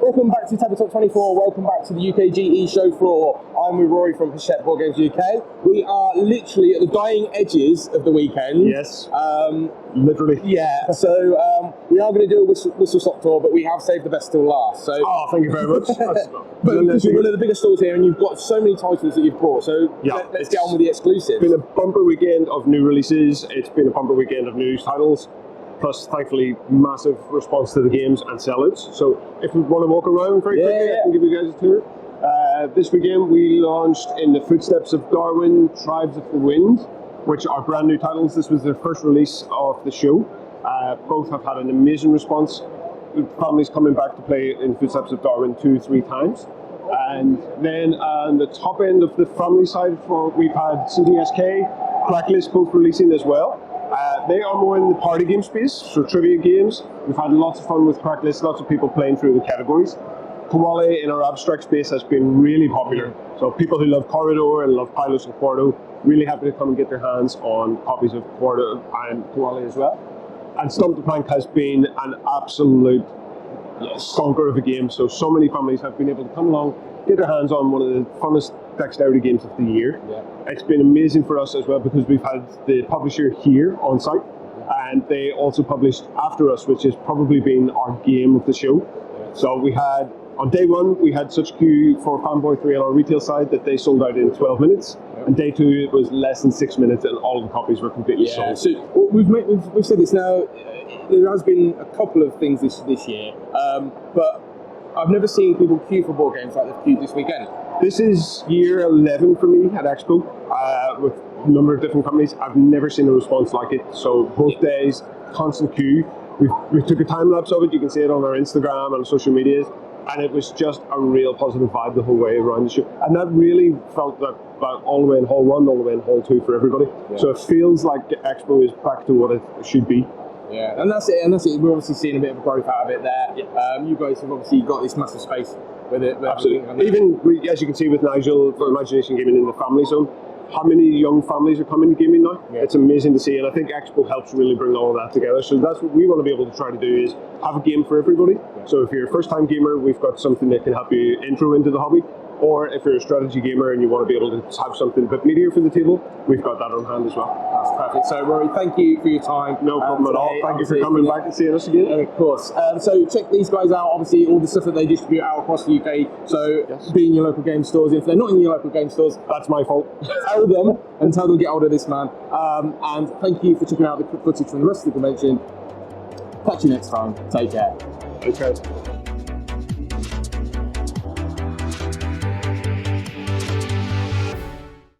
Welcome back to Tabletop 24, welcome back to the UKGE show floor. I'm with Rory from Hachette Boardgames UK. We are literally at the dying edges of the weekend. Yes, literally. Yeah, so we are going to do a whistle stop tour, but we have saved the best till last. So, thank you very much. but because you're one of the biggest stores here and you've got so many titles that you've brought, so let's get on with the exclusives. It's been a bumper weekend of new releases, it's been a bumper weekend of new titles. Plus, thankfully, massive response to the games and sellouts. So, if we want to walk around very quickly, I can give you guys a tour. This weekend, we launched In the Footsteps of Darwin, Tribes of the Wind, which are brand new titles. This was their first release of the show. Both have had an amazing response. Families coming back to play In Footsteps of Darwin 2-3 times. And then on the top end of the family side, we've had CDSK, Cracklist both releasing as well. They are more in the party game space, so trivia games. We've had lots of fun with Cracklist, lots of people playing through the categories. Koale in our abstract space has been really popular. So people who love Corridor and love Pylos and Quarto, really happy to come and get their hands on copies of Quarto and Koale as well. And Stump the Plank has been an absolute skunker of a game. So many families have been able to come along, get their hands on one of the funnest dexterity games of the year. It's been amazing for us as well because we've had the publisher here on site and they also published after us, which has probably been our game of the show. So we had, on day one, we had such queue for Fanboy 3 on our retail side that they sold out in 12 minutes. And day two, it was less than 6 minutes and all the copies were completely sold. So we've said this now, there has been a couple of things this year, but I've never seen people queue for board games like they've queued this weekend. This is year 11 for me at Expo, with a number of different companies. I've never seen a response like it. So both days, constant queue. We took a time lapse of it. You can see it on our Instagram and social medias. And it was just a real positive vibe the whole way around the show. And that really felt like all the way in Hall 1, all the way in Hall 2 for everybody. So it feels like Expo is back to what it should be. Yeah, and that's it. We're obviously seeing a bit of a growth out of it there. You guys have obviously got this massive space with it. Absolutely. Even, as you can see with Nigel for Imagination Gaming in the family zone, how many young families are coming to gaming now? It's amazing to see, and I think Expo helps really bring all of that together. So that's what we want to be able to try to do, is have a game for everybody. So if you're a first-time gamer, we've got something that can help you intro into the hobby. Or if you're a strategy gamer and you want to be able to have something a bit meatier for the table, we've got that on hand as well. That's perfect. So Rory, thank you for your time. No problem at all. Thank you for coming back and seeing us again. And of course. So check these guys out. Obviously, all the stuff that they distribute out across the UK. So be in your local game stores. If they're not in your local game stores, that's my fault. Tell them get hold of this man. And thank you for checking out the footage from the rest of the convention. Catch you next time. Take care. Okay.